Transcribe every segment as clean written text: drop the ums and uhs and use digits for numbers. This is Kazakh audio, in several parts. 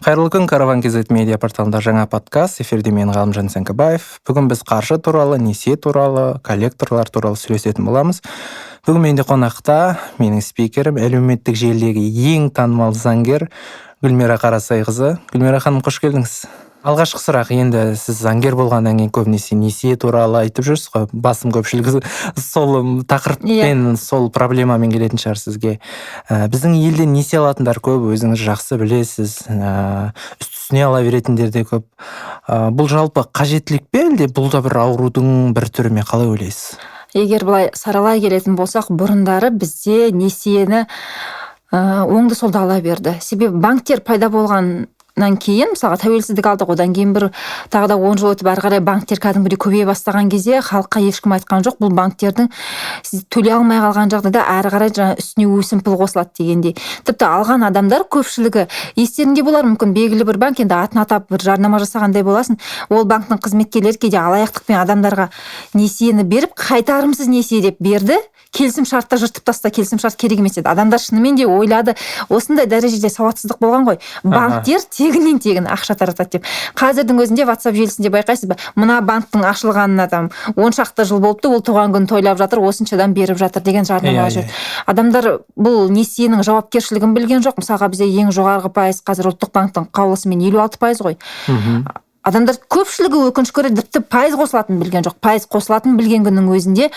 Қайырлы күн, Караван Кезет медиа порталында жаңа подкаст. Эфирде мен Ғалымжан Сәңкібаев. Бүгін біз қаржы туралы, несие туралы, коллекторлар туралы сөйлесетін боламыз. Бүгін менде қонақта менің спикерім, әлеуметтік желідегі ең танымал заңгер Гүлмира Қарасайқызы. Гүлмира ханым, қош келдіңіз. Алғашқы сұрақ, енді сіз заңгер болғаннан кейін көбінесе несие туралы айтып жүрсіз ғой. Басым көпшілігі сол тақырыппен, сол проблемамен келетін шығар сізге. Біздің елде несие алатындар көп, өзіңіз жақсы білесіз. Үстіне ала беретіндер де көп. Бұл жалпы қажеттілік пе, әлде бұл да бір аурудың бір түрі ме, қалай ойлайсыз? Егер былай саралай келетін болсақ, бұрындары бізде несиені оңды солды ала берді. Себебі банктер пайда болғаннан кейін, мысалға тәуелсіздік алдық, одан кейін тағы да 10 жыл өтіп ары қарай банктер кәдімгідей көбейе бастаған кезде халыққа ешкім айтқан жоқ, бұл банктердің сіз төлей алмай қалған жағдайда ары қарай үстіне өсімпұл қосылады дегендей. Тіпті алған адамдар көпшілігі естерінде болар, мүмкін белгілі бір банк, енді атын атап бір жарнама жасағандай боласың, ол банктың қызметкерлері кейде алаяқтықпен адамдарға несиені беріп, қайтарымсыз несие деп берді, келісім шартты жыртып таста, келісім шарт керек емес еді. Адамдар шынымен де ойлады, осындай дәрежеде сауатсыздық болған ғой. Банктер тегіннен ақша таратады деп. Қазірдің өзінде WhatsApp желісінде байқайсыз ба, мына банктың ашылғанына 10 шақты жыл болыпты, ол туған күн тойлап жатыр, осыншадан беріп жатыр деген жарнамалар жүр. Адамдар бұл несиенің жауапкершілігін білген жоқ. Мысалға бізде ең жоғарғы пайыз қазір ұлттық банктың қаулысымен 56% ғой. Адамдар көпшілігі өкінішке орай тіпті пайыз қосылатынын білген жоқ. Пайыз қосылатынын білген күннің өзінде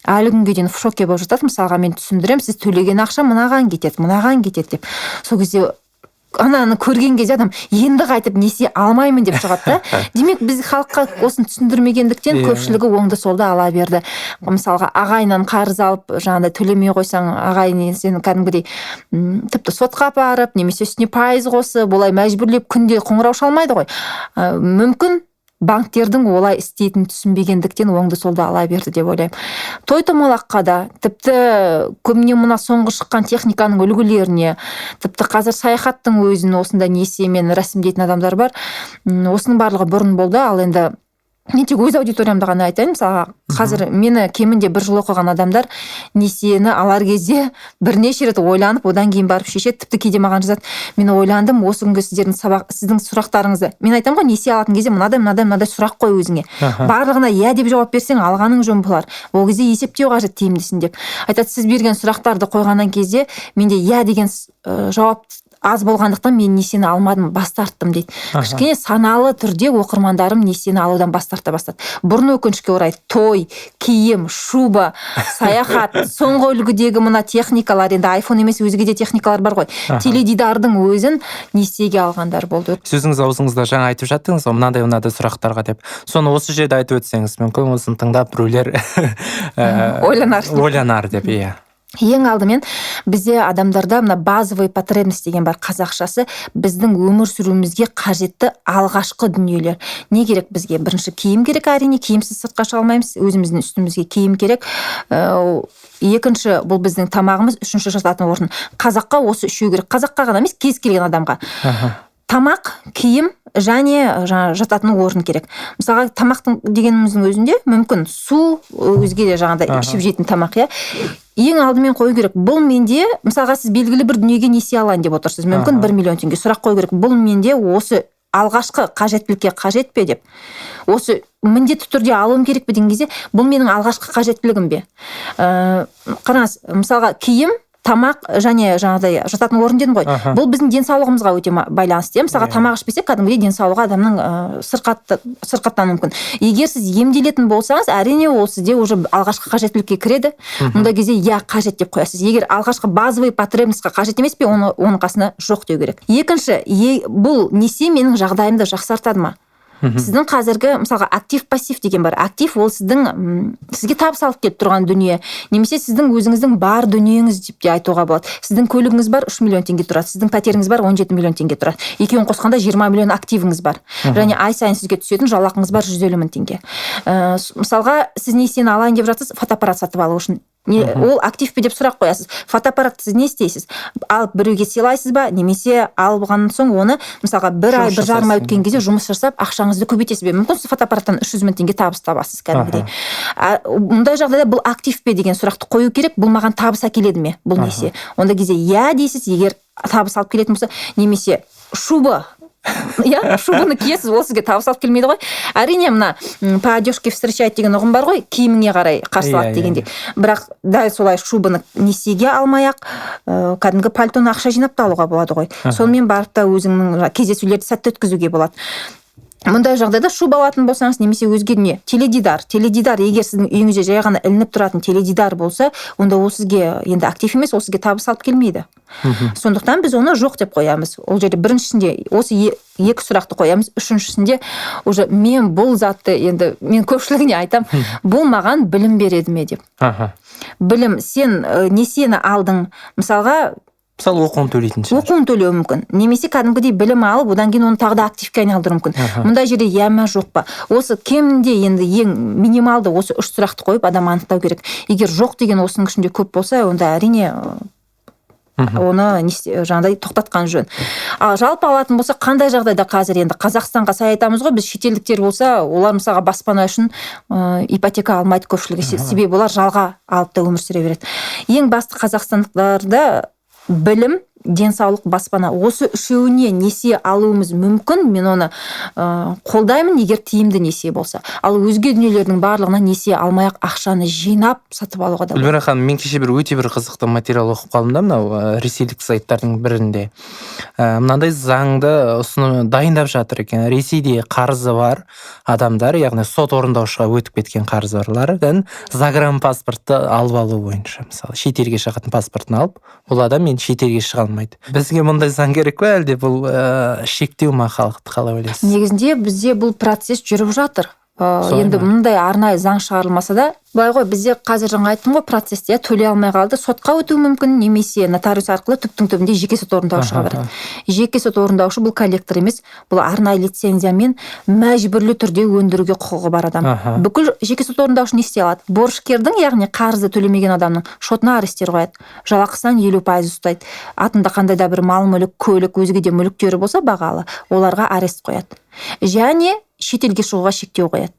әлі күнге дейін в шоке болып жатады. Мысалға мен түсіндірем, сіз төлеген ақша мынаған кетеді деп. Сол кезде ананы көрген кезде адам енді қайтып несие алмаймын деп шығады да. Демек біз халыққа осыны түсіндірмегендіктен көпшілігі оңды солды ала берді. Мысалға ағайыннан қарыз алып, жаңағыдай төлемей қойсаң, ағайын сені кәдімгідей тіпті сотқа апарып, немесе үстіне пайыз қосып, олай мәжбүрлеп күнде қоңырау шалмайды ғой. Мүмкін банктердің олай істейтінін түсінбегендіктен оңды солды ала берді деп ойлаймын. Той томалаққа да, тіпті көбіне мына соңғы шыққан техниканың үлгілеріне, тіпті қазір саяхаттың өзін осында несиемен рәсімдейтін адамдар бар. Осының барлығы бұрын болды, ал енді мен тек өз аудиториямды ғана айтайын. Мысалға, қазір мені кемінде 1 жыл оқыған адамдар несиені алар кезде бірнеше рет ойланып, одан кейін барып шешеді. Тіпті кейде маған жазады, мен ойландым, осы күнгі сіздің сұрақтарыңызды. Мен айтамын ғой, несие алатын кезде мынадай сұрақ қой өзіңе. Барлығына иә деп жауап берсең, алғаның жөн болар. Ол кезде есептеу қажет, тиімдісін деп. Айтады, сіз берген сұрақтарды қойғаннан кезде менде иә деген жауап аз болғандықтан мен несиені алмадым, бас тарттым дейді. Кішкене саналы түрде оқырмандарым несиені алудан бас тарта бастады. Бұрын өкінішке орай той, киім, шуба, саяхат, соңғы үлгідегі мына техникалар, енді iPhone емес өзге де техникалар бар ғой. Теледидардың өзін несиеге алғандар болды. Сөзіңіз аузыңызда жаңа айтып жаттыңыз, мынандай сұрақтарға деп. Соны осы жерде айтып өтсеңіз, мүмкін осыны тыңдап біреулер ойланар деп, иә. Ең алдымен бізде адамдарда мына базовый потребность деген бар, қазақшасы, біздің өмір сүруімізге қажетті алғашқы дүниелер. Не керек бізге? Бірінші киім керек, әрине, киімсіз сыртқа шыға алмаймыз, өзіміздің үстімізге киім керек. Екінші, бұл біздің тамағымыз, үшінші жататын орын. Қазаққа осы үшеу керек. Қазаққа ғана емес, кез келген адамға. Тамақ, киім және жататын орын керек. Мысалға, тамақтың дегеніміздің өзінде мүмкін су, өзге де жаңағыдай ішіп жейтін тамақ, иә. Ең алдымен қою керек. Бұл менде, мысалға, сіз белгілі бір дүниеге несие алайын деп отырсыз. Мүмкін 1 миллион теңге. Сұрақ қою керек. Бұл менде осы алғашқы қажеттілікке қажет пе деп. Осы міндетті түрде алуым керек пе деген кезде, бұл менің алғашқы қажеттілігім бе? Қараңыз, мысалға, киім, тамақ және жаңағыдай жататын орын дедім ғой. Бұл біздің денсаулығымызға өте байланысты. Мысалға, тамақ ішпесек, кәдімгідей денсаулығы адамның сырқаттануы мүмкін. Егер сіз емделетін болсаңыз, әрине ол сізде уже алғашқы қажеттілікке кіреді. Мұндай кезде иә қажет деп қоясыз. Егер алғашқы базовый потребностьқа қажет емес пе, оның қасына жоқ деу керек. Екінші, бұл несие менің жағдайымды жақсартады ма? Сіздің қазіргі, мысалға, актив-пассив деген бар. Актив ол сізге табыс алып келіп тұрған дүние. Немесе сіздің өзіңіздің бар дүниеңіз деп те айтуға болады. Сіздің көлігіңіз бар, 3 миллион теңге тұрады. Сіздің пәтеріңіз бар, 17 миллион теңге тұрады. Екеуін қосқанда 20 миллион активіңіз бар. Және ай сайын сізге түсетін жалақыңыз бар 150 мың теңге. Мысалға, сіз несиені алайын деп жатсыз, фотоаппарат сатып алу үшін. Ол актив пе деп сұрақ қоясыз. Фотоаппаратты сіз не істейсіз? Алып біреуге сыйлайсыз ба, немесе алғаннан соң оны, мысалға, 1 ай, 1 жарым ай өткен кезде жұмыс жасап, ақшаңызды көбейтесіз бе? Мүмкін сіз фотоаппараттан 300 мың теңге табыс табасыз кәдімгідей. Мұндай жағдайда бұл актив пе деген сұрақты қою керек. Бұл маған табыс әкеледі ме? Бұл несие. Онда кезде иә дейсіз, егер табыс алып келетін болса, немесе шуба иә, шубаны киесіз, ол сізге табыс алып келмейді ғой. Әрине мына по одежке встречать деген ұғым бар ғой, киіміңе қарай қарсы алады дегенде. Бірақ дәл солай шубаны несиеге алмай-ақ кәдімгі пальтоны ақша жинап та алуға болады ғой. Сонымен барып та өзіңнің кездесулерді сәтті өткізуге болады. Мұндай жағдайда шуба алатын болсаңыз, немесе өзге не, теледидар, егер сіздің үйіңізде жай ғана ілініп тұратын теледидар болса, онда ол сізге енді актив емес, ол сізге табыс алып келмейді. Сондықтан біз оны жоқ деп қоямыз. Ол жерде біріншісінде осы екі сұрақты қоямыз, үшіншісінде уже мен бұл затты, енді мен көпшілігіне айтам, бұл маған білім береді ме деп. Білім, сен несиені алдың, мысалға мысалы оқуын төлейтін шығар. Оқуын төлеуі мүмкін. Немесе кәдімгідей білім алып, одан кейін оны тағы да активке айналдыру мүмкін. Мұндай жерде яма жоқ па? Осы кемінде енді ең минималды осы үш сұрақты қойып адам анықтау керек. Егер жоқ деген осының ішінде көп болса, онда әрине оны жаңағыдай тоқтатқан жөн. Ал жалпы алатын болса, қандай жағдайда қазір енді Қазақстанға сай айтамыз ғой, біз шетелдіктер болса, олар мысалға баспана үшін ипотека алмайды көпшілігі. Себебі олар жалға алып та өмір сүре береді. Ең басты қазақстандықтарда білім, денсаулық, баспана, осы үшеуіне несие алуымыз мүмкін. Мен оны қолдаймын, егер тиімді несие болса. Ал өзге дүниелердің барлығына несие алмай-ақ ақшаны жинап сатып алуға да болады. Гүлмира ханым, мен кеше өте бір қызықты материал оқып қалдым да, мынау ресейлік сайттардың бірінде. Мынандай заңды дайындап жатыр екен. Ресейде қарызы бар адамдар, яғни сот орындаушыға өтіп кеткен қарыздарлардан загранпаспортты алып алу бойынша, мысалы шетелге шығатын паспортын алып, ол адам мен шетелге шыға алмайды. Бізге мұндай заң керек пе, әлде бұл шектеу ма халықты, қалай ойлайсыз? Негізінде бізде бұл процесс жүріп жатыр. Енді мұндай арнайы заң шығарылмаса да, былай ғой, бізде қазір жаңа айттым ғой, процесте төлей алмай қалды, сотқа өтуі мүмкін, немесе нотариус арқылы түптің түбінде жеке сот орындаушыға барады. Жеке сот орындаушы бұл коллектор емес, бұл арнайы лицензиямен мәжбүрлі түрде өндіруге құқығы бар адам. Бүкіл жеке сот орындаушы не істей алады? Борышкердің, яғни қарызды төлемеген адамның шотына арестер қояды, жалақысынан 50% ұстайды. Атында қандай да бір мал мүлік, көлік, өзге де мүліктері болса бағалы, оларға арест қояды. Және шетелге шығуға шектеу қояды.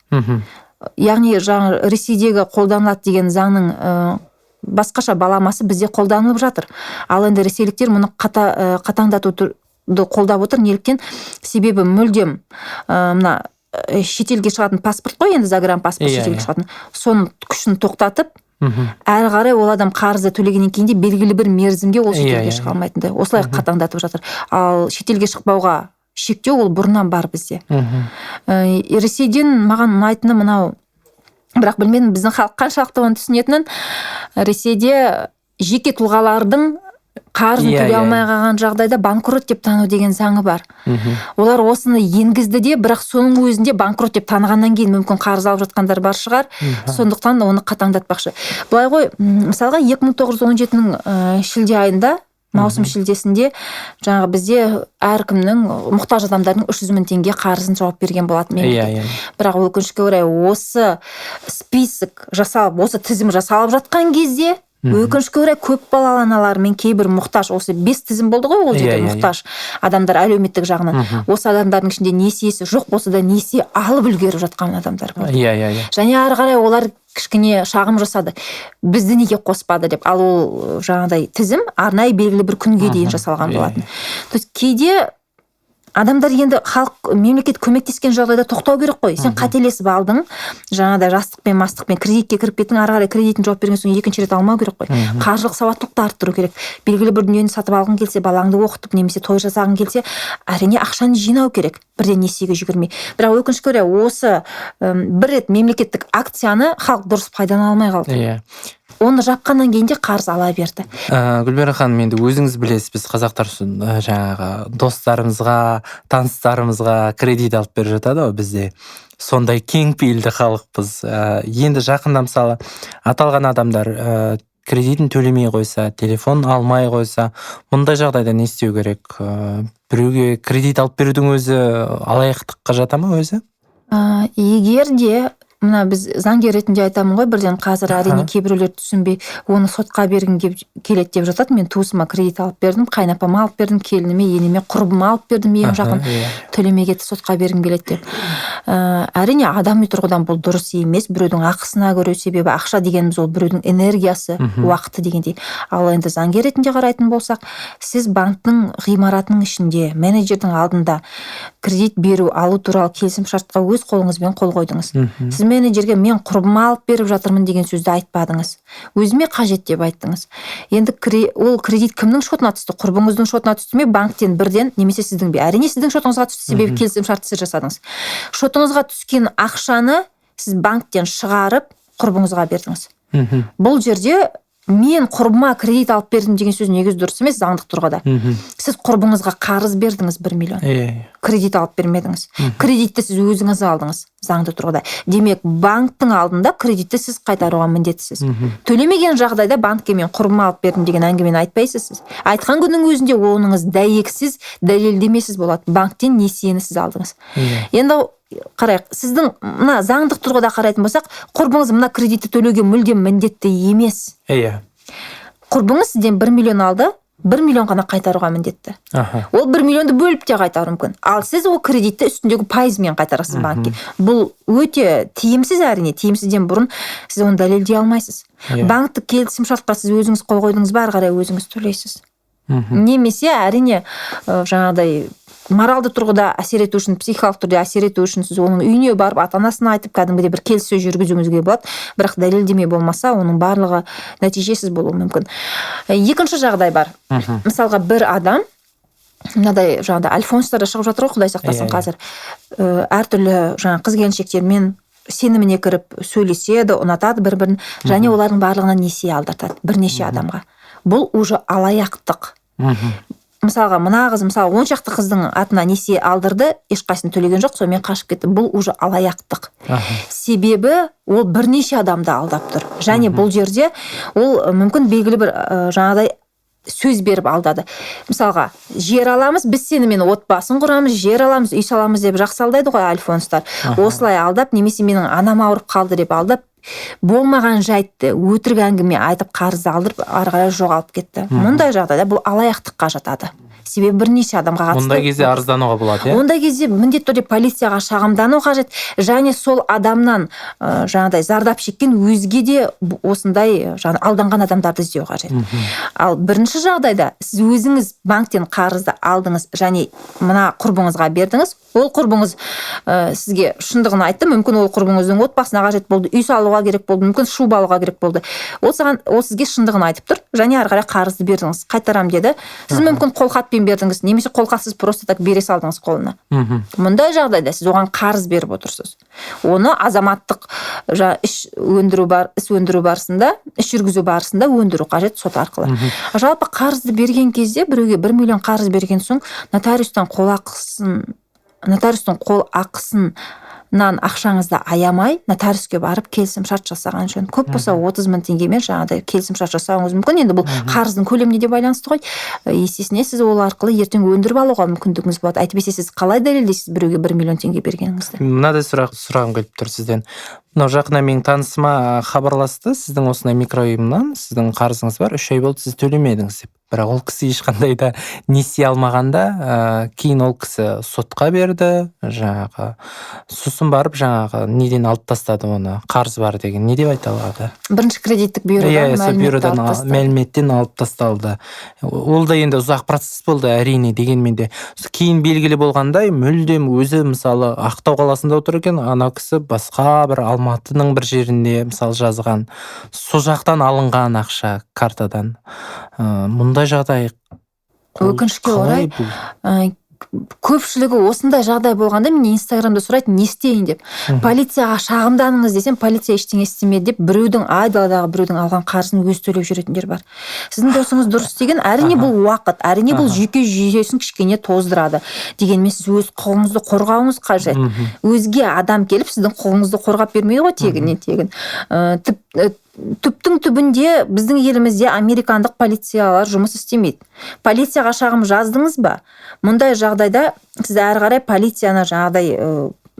Яғни жаңа Ресейдегі қолданылады деген заңның басқаша баламасы бізде қолданылып жатыр. Ал енді ресейліктер мұны қатаңдатуды қолдап отыр. Неліктен? Себебі мүлдем мына шетелге шығатын паспорт қой, енді загранпаспорт шетелге шығатын. Соның күшін тоқтатып, әрі қарай ол адам қарызды төлегеннен кейін де белгілі бір мерзімге ол шетелге шыға алмайтындай. Осылай қатаңдатып жатыр. Ал шетелге шықпауға шектеу ол бұрыннан бар бізде. Ресейден маған ұнайтыны мынау, бірақ білмедім біздің халық қаншалықты оны түсінетінін. Ресейде жеке тұлғалардың қарызын төлей алмай қалған жағдайда банкрот деп тану деген заңы бар. Олар осыны енгізді де, бірақ соның өзінде банкрот деп танығаннан кейін мүмкін қарыз алып жатқандар бар шығар. Сондықтан оны қатаңдатпақшы. Былай ғой, мысалға 2917-нің шілде айында, маусым шілдесінде жаңағы бізде әркімнің мұқтаж адамдардың 300 мың теңге қарызын жауап берген болатын мемлекет. Бірақ өкінішке орай осы список жасалып, осы тізім жасалып жатқан кезде өкінішке орай көп балалы аналар мен кейбір мұқтаж, осы 5 тізім болды ғой, ол жерде мұқтаж адамдар әлеуметтік жағынан. Осы адамдардың ішінде несиесі жоқ болса да несие алып үлгеріп жатқан адамдар бар. Және ары қарай олар кішкене шағым жасады. Бізді неге қоспады деп. Ал ол жаңағыдай тізім арнайы белгілі бір күнге дейін жасалған болатын. То есть кейде адамдар енді халық, мемлекет көмектескен жағдайда тоқтау керек қой. Сен қателесіп алдың, жаңағыдай жастықпен, мастықпен кредитке кіріп кеттің, ары қарай кредитін жауап берген соң екінші рет алмау керек қой. Қаржылық сауаттылықты арттыру керек. Белгілі бір дүниені сатып алғың келсе, балаңды оқытып, немесе той жасағың келсе, әрине ақшаны жинау керек. Бірден несиеге жүгірмей. Бірақ өкінішке орай осы бір рет мемлекеттік акцияны халық дұрыс пайдалана алмай қалды. Оны жапқаннан кейін де қарыз ала берді. Гүлмира ханым, енді өзіңіз білесіз, біз қазақтар жаңағы достарымызға, таныстарымызға кредит алып беріп жатады ғой бізде. Сондай кең пейілді халықпыз. Енді жақында мысалы аталған адамдар кредитін төлемей қойса, телефон алмай қойса, мұндай жағдайда не істеу керек? Біреуге кредит алып берудің өзі алаяқтыққа жата ма өзі? Егер де мына біз заңгер ретінде айтамын ғой, бірден қазір әрине кейбіреулер түсінбей оны сотқа бергім келеді деп жатады. Мен туысыма кредит алып бердім, қайнапама алып бердім, келініме, енеме, құрбыма алып бердім, ең жақын, төлемей кетті, сотқа бергім келеді деп. Әрине адами тұрғыдан бұл дұрыс емес, біреудің ақысына көру, себебі ақша дегеніміз ол біреудің энергиясы, уақыты дегендей. Ал енді заңгер ретінде қарайтын болсақ, сіз банктың ғимаратының ішінде, менеджердің алдында кредит беру, алу туралы келісім шартқа өз қолыңызбен қол қойдыңыз. Сіз менеджерге мен құрбыма алып беріп жатырмын деген сөзді айтпадыңыз. Өзіме қажет деп айттыңыз. Енді ол кредит кімнің шотына түсті? Құрбыңыздың шотына түсті ме? Банктен бірден, немесе сіздің бе? Әрине сіздің шотыңызға түсті, себебі келісім шартты сіз жасадыңыз. Шотыңызға түскен ақшаны сіз банктен шығарып құрбыңызға бердіңіз. Бұл жерде мен құрбыма кредит алып бердім деген сөз негізі дұрыс емес, заңдық тұрғыда. Сіз құрбыңызға қарыз бердіңіз 1 миллион. Кредит алып бермедіңіз. Кредитті сіз өзіңіз алдыңыз, заңды тұрғыда. Демек, банктың алдында кредитті сіз қайтаруға міндеттісіз. Төлемеген жағдайда банкке мен құрбыма алып бердім деген әңгімені айтпайсыз сіз. Айтқан күннің өзінде оныңыз дәйексіз, дәлелдемесіз болады. Банктен несиені сіз алдыңыз. Енді қарайық, сіздің мына заңдық тұрғыда қарайтын болсақ, құрбыңыз мына кредитті төлеуге мүлдем міндетті емес. Құрбыңыз сізден 1 миллион алды, 1 миллион ғана қайтаруға міндетті. Ол 1 миллионды бөліп те қайтару мүмкін. Ал сіз ол кредитті үстіндегі пайызымен қайтарасыз банкке. Бұл өте тиімсіз, әрине. Тиімсізден бұрын сіз оны дәлелдей алмайсыз. Банктік келісім шартқа сіз өзіңіз қол қойдыңыз ба, ары қарай өзіңіз төлейсіз. Немесе әрине жаңағыдай моралды тұрғыда әсер ету үшін, психикалық түрде әсер ету үшін сіз оның үйіне барып, ата-анасына айтып, кәдімгідей бір келіссөз жүргізуіңізге болады, бірақ дәлелдеме болмаса, оның барлығы нәтижесіз болуы мүмкін. Екінші жағдай бар. Мысалға, бір адам, мынадай жаңағыдай альфонстарда шығып жатыр ғой, Құдай сақтасын қазір. Әртүрлі жаңа қыз-келіншектермен сеніміне кіріп сөйлеседі, ұнатады бір-бірін, және олардың барлығына несие алдыртады, бірнеше адамға. Бұл уже алаяқтық. Мысалға, мына қыз, мысалы, 10 шақты қыздың атына несие алдырды, ешқайсысын төлеген жоқ, сонымен қашып кетті. Бұл уже алаяқтық. Себебі ол бірнеше адамды алдап тұр. Және бұл жерде ол мүмкін белгілі бір жаңағыдай сөз беріп алдады. Мысалға, жер аламыз, біз сенімен отбасын құрамыз, жер аламыз, үй саламыз деп жақсы алдайды ғой альфонстар. Осылай алдап, немесе менің анам ауырып қалды деп алдап, болмаған жайтты өтірік әңгіме айтып қарызды алдырып ары қарай жоғалып кетті. Мұндай жағдайда бұл алаяқтыққа жатады. Себебі бірнеше адамға қатысты. Ондай кезде арыздануға болады, Ондай кезде міндетті түрде полицияға шағымдану қажет, және сол адамнан жаңағыдай зардап шеккен өзге де осындай алданған адамдарды іздеу қажет. Ал бірінші жағдайда сіз өзіңіз банктен қарызды алдыңыз және мына құрбыңызға бердіңіз. Ол құрбыңыз сізге шындығын айтты, мүмкін ол құрбыңыздың отбасына қажет болды, үй салуға керек болды, мүмкін шуба алуға керек болды. Ол сізге шындығын айтып тұр, және ары қарай қарызды бердіңіз, қайтарам деді. Сіз мүмкін қолхатпен бердіңіз, немесе қолхатсыз просто так бере салдыңыз қолына. Мұндай жағдайда сіз оған қарыз беріп отырсыз. Оны азаматтық іс өндіру барысында, іс жүргізу барысында өндіру қажет сот арқылы. Жалпы қарызды берген кезде, біреуге 1 миллион қарыз берген соң, нотариустың қол ақысынан ақшаңызды аямай, нотариуске барып келісім шарт жасаған жөн. Көп болса 30 мың теңгемен жаңағыдай келісім шарт жасауыңыз мүмкін. Енді бұл қарыздың көлеміне де байланысты ғой. Есесіне сіз ол арқылы ертең өндіріп алуға мүмкіндігіңіз болады. Әйтпесе сіз қалай дәлелдейсіз біреуге 1 миллион теңге бергеніңізді? Мынадай сұрағым келіп тұр сізден. Мынау жақында менің танысыма хабарласты, сіздің осындай микроұйымнан, сіздің қарызыңыз бар, 3 ай болды сіз төлемедіңіз деп. Бірақ ол кісі ешқандай да несие алмағанда, кейін ол кісі сотқа берді, жаңағы сосын барып жаңағы неден алып тастады оны, қарыз бар деген. Не деп айта алады? Бірінші кредиттік бюродан мәліметтен алып тасталды. Ол да енді ұзақ процесс болды, әрине, дегенмен де. Кейін белгілі болғандай, мүлдем өзі мысалы Ақтау қаласында отыр екен, ана кісі басқа бір Алматының бір жерінде мысалы жазған, сол жақтан алынған ақша картадан. Мұндай жағдай өкінішке орай көпшілігі осындай жағдай болғанда мен инстаграмда сұрайды, не істейін деп. Полицияға шағымданыңыз десем, полиция ештеңе істемеді деп, айдаладағы біреудің алған қарызын өз төлеп жүретіндер бар. Сіздің досыңыз дұрыс деген, әрине бұл уақыт, әрине бұл жүйке жүйесін кішкене тоздырады. Дегенмен сіз өз құқығыңызды қорғауыңыз қажет. Өзге адам келіп сіздің құқығыңызды қорғап бермейді ғой тегін. Түптің түбінде біздің елімізде американдық полициялар жұмыс істемейді. Полицияға шағым жаздыңыз ба? Мұндай жағдайда сіз әрі қарай полицияны жаңағыдай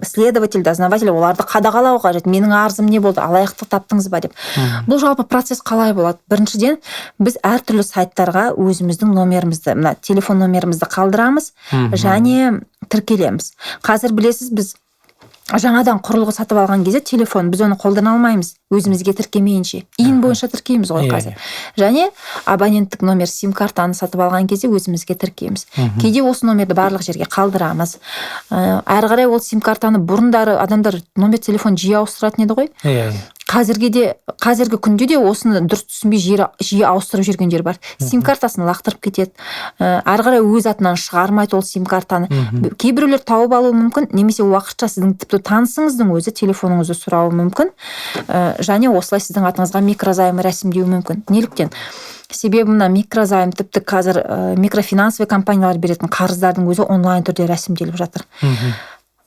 следователь дознаватель оларды қадағалау қажет. Менің арызым не болды, алаяқтық таптыңыз ба деп. Бұл жалпы процесс қалай болады? Біріншіден біз әртүрлі сайттарға өзіміздің номерімізді, мына телефон номерімізді қалдырамыз және тіркелеміз. Қазір білесіз, біз жаңадан құрылғы сатып алған кезде телефон біз оны қолдана алмаймыз, өзімізге тіркемейінше. Ин бойынша тіркейміз ғой қазір. Және абоненттік номер сим-картаны сатып алған кезде өзімізге тіркейміз. Кейде осы номерді барлық жерге қалдырамыз. Әрі қарай ол сим-картаны бұрындары адамдар номер телефон жиі ауыстыратын еді ғой. Қазіргі күнде де осыны дұрыс түсінбей жиі ауыстырып жүргендер бар. Сим-картасын лақтырып кетеді. Әрі қарай өз атынан шығармайды ол сим-картаны. Кейбіреулер тауып алуы мүмкін, немесе уақытша сіздің тіпті танысыңыздың өзі телефоныңызды сұрауы мүмкін. Және осылай сіздің атыңызға микрозайм рәсімдеуі мүмкін. Неліктен? Себебі мына микрозайм тіпті қазір микрофинансовый компаниялар беретін қарыздардың өзі онлайн түрде рәсімделіп жатыр.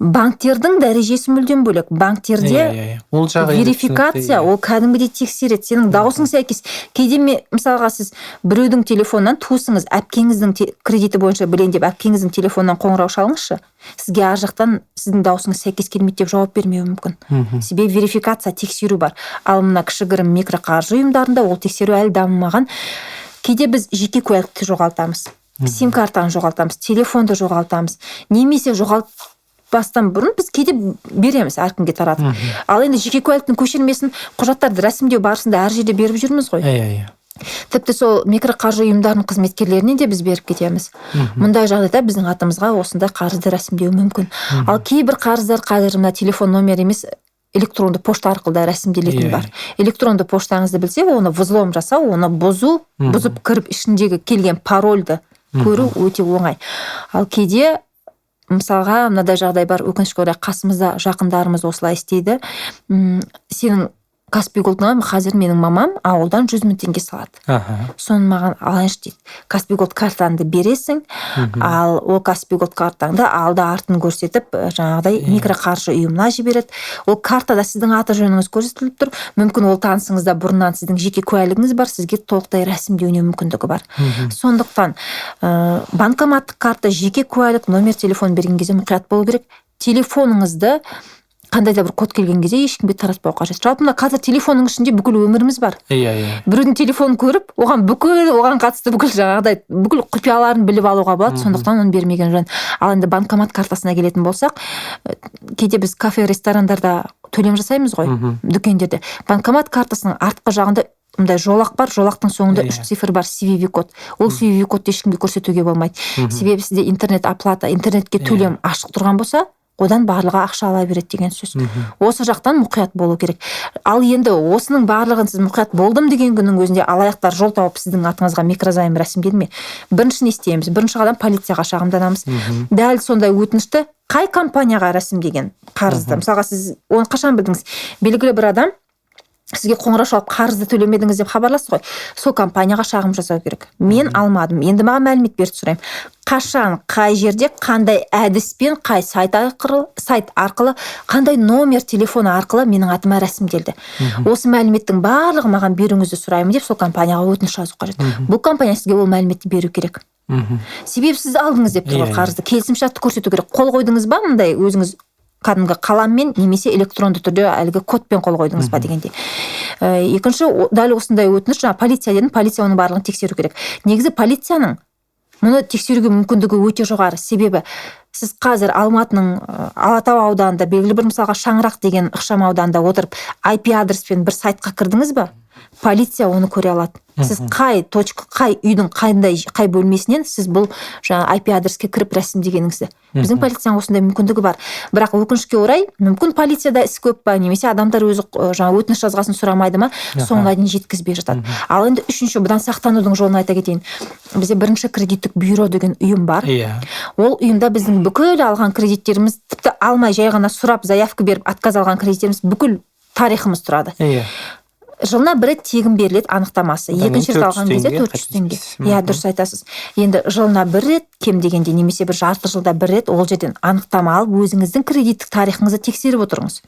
Банктердің дәрежесі мүлдем бөлек. Банктерде верификация, ол кәдімгідей тексереді. Сенің даусың сәйкес. Кейде мысалға сіз біреудің телефонынан туысыңыз, әпкеңіздің кредиті бойынша білейін деп, әпкеңіздің телефонынан қоңырау шалыңызшы. Сізге ар жақтан сіздің даусыңыз сәйкес келмейді деп жауап бермеуі мүмкін. Себебі верификация, тексеру бар. Ал мына кішігірім микроқаржы ұйымдарында ол тексеру әлі дамымаған. Кейде біз жеке куәлікті жоғалтамыз. Сим-картаны жоғалтамыз, телефонды жоғалтамыз. Немесе бастан бұрын біз кейде береміз әркімге таратып. Ал енді жеке куәліктің көшірмесін құжаттарды рәсімдеу барысында әр жерде беріп жүрміз ғой. Тіпті сол микроқаржы ұйымдарының қызметкерлеріне де біз беріп кетеміз. Мұндай жағдайда біздің атымызға осындай қарызды рәсімдеу мүмкін. Ал кейбір қарыздар қазір мына телефон номер емес, электронды пошта арқылы да рәсімделетін бар. Электронды поштаңызды білсе, оны взлом жасау, оны бұзып кіріп ішіндегі келген парольді көру өте оңай. Ал кейде мысалға, мынадай жағдай бар, өкінішке орай қасымызда жақындарымыз осылай істейді. Сенің Каспий Голдыңа қазір менің мамам ауылдан 100 000 теңге салады. Соны маған алайыншы дейді. Каспий Голд картаңды бересің, ал ол Каспий Голд картаңды алды артын көрсетіп, жаңағыдай микроқаржы ұйымына жібереді. Ол картада сіздің аты жөніңіз көрсетіліп тұр. Мүмкін ол танысыңызда бұрыннан сіздің жеке куәлігіңіз бар, сізге толықтай рәсімдеуіне мүмкіндігі бар. Сондықтан банкоматтық карта, жеке куәлік, номер телефон берген кезде мұқият болу керек. Телефоныңызды қандай да бір код келген кезде ешкімге таратпау қажет. Жалпы мына қазір телефонның ішінде бүкіл өміріміз бар. Біреудің телефонын көріп, оған қатысты бүкіл құпияларын біліп алуға болады, сондықтан оны бермеген жөн. Ал енді банкомат картасына келетін болсақ, кейде біз кафе, ресторандарда төлем жасаймыз ғой, дүкендерде. Банкомат картасының артқы жағында мындай жолақ бар, жолақтың соңында 3 цифр бар, CVV код. Ол CVV кодты ешкімге көрсетуге болмайды. Себебі сізде интернет оплата, интернетке төлем ашық тұрған болса, одан барлығы ақша ала береді деген сөз. Осы жақтан мұқият болу керек. Ал енді осының барлығын сіз мұқият болдым деген күннің өзінде алаяқтар жол тауып сіздің атыңызға микрозайм рәсімдеді ме? Бірінші не істейміз? Бірінші қадам полицияға шағымданамыз. Дәл сондай өтінішті қай компанияға рәсімдеген қарызды? Мысалға сіз оны қашан білдіңіз? Белгілі бір адам сізге қоңырау шалып қарызды төлемедіңіз деп хабарласты ғой. Сол компанияға шағым жасау керек. Мен алмадым. Енді маған мәлімет беріп сұраймын. Қашан, қай жерде, қандай әдіспен, қай сайт арқылы, қандай номер телефоны арқылы менің атыма рәсімделді. Осы мәліметтің барлығы маған беруіңізді сұраймын деп сол компанияға өтініш жазу қажет. Бұл компания сізге ол мәліметті беру керек. Себебі сіз алдыңыз деп тұр қарызды. Келісімшартты көрсету керек. Қол қойдыңыз ба мындай өзіңіз кәдімгі қаламмен немесе электронды түрде әлгі кодпен қол қойдыңыз ба дегенде. Екінші, дәл осындай өтініш, полиция дедім, полиция оның барлығын тексеру керек. Негізі полицияның мұны тексеруге мүмкіндігі өте жоғары. Себебі сіз қазір Алматының Алатау ауданында белгілі бір мысалға Шаңырақ деген ықшам ауданында отырып IP адреспен бір сайтқа кірдіңіз ба? Полиция оны көре алады. Сіз қай үйдің қай бөлмесінен сіз бұл жаңа IP адреске кіріп рәсімдегеніңізді. Біздің полицияның осындай мүмкіндігі бар. Бірақ өкінішке орай, мүмкін полицияда іс көп па, немесе адамдар өзі жаңа өтініш жазғасын сұрамайды ма, соңына дейін жеткізбей жатады. Ал енді үшінші, бұдан сақтанудың жолын айта кетейін. Бізде бірінші кредиттік бюро деген ұйым бар. Ол ұйымда біздің бүкіл алған кредиттеріміз, тіпті алмай жай ғана сұрап, заявка беріп отказ алған кредиттеріміз бүкіл тарихымыз тұрады. Жылына бір рет тегін беріледі анықтамасы. Екінші рет алған кезде 400 теңге. Дұрыс айтасыз. Енді жылына бір рет, кем дегенде немесе бір жарты жылда бір рет ол жерден анықтама алып, өзіңіздің кредиттік тарихыңызды тексеріп отырыңыз.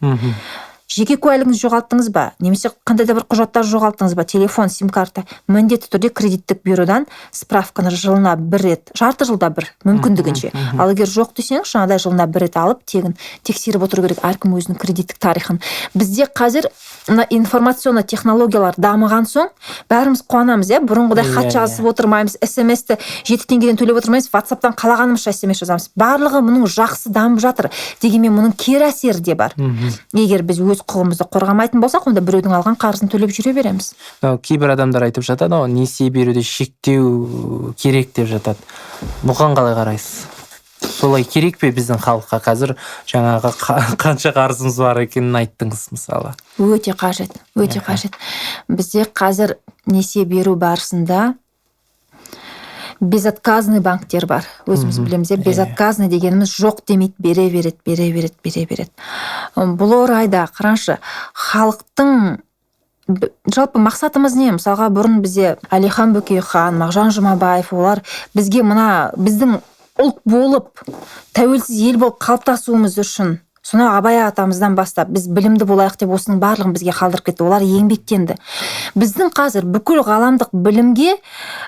жеке куәлігіңізді жоғалттыңыз ба, немесе қандай да бір құжаттар жоғалттыңыз ба, телефон, сим-карта, міндетті түрде кредиттік бюродан справканы жылына бір рет, жарты жылда бір, мүмкіндігінше. Ал егер жоқ десеңіз, жаңағыдай жылына бір рет алып, тегін тексеріп отыру керек әркім өзінің кредиттік тарихын. Бізде қазір информационный технологиялар дамыған соң, бәріміз қуанамыз, бұрынғыдай хат жазып отырмаймыз, смс-ті 7 теңгеден төлеп отырмаймыз, WhatsApp-тан қалағанымызша смс жазамыз. Барлығы мұның жақсы дамып жатыр. Дегенмен мұның кері әсері де бар. Егер біз өз құқығымызды қорғамайтын болсақ, онда біреудің алған қарызын төлеп жүре береміз. Кейбір адамдар айтып жатады, несие беруде шектеу керек деп жатады. Бұған қалай қарайсыз? Солай керек пе біздің халыққа? Қазір жаңағы қанша қарызымыз бар екенін айттыңыз мысалы. Өте қажет. Бізде қазір несие беру барысында безотказный банктер бар. Өзіміз білеміз, безотказный дегеніміз жоқ демейді, бере береді. Бұл орайда қараңызшы, халықтың жалпы мақсатымыз не? Мысалға бұрын бізде Әлихан Бөкейхан, Мағжан Жұмабаев, олар бізге біздің ұлт болып, тәуелсіз ел болып қалыптасуымыз үшін, сонау Абай атамыздан бастап біз білімді болайық деп осының барлығын бізге қалдырып кетті. Олар еңбектенді. Біздің қазір бүкіл ғаламдық білімге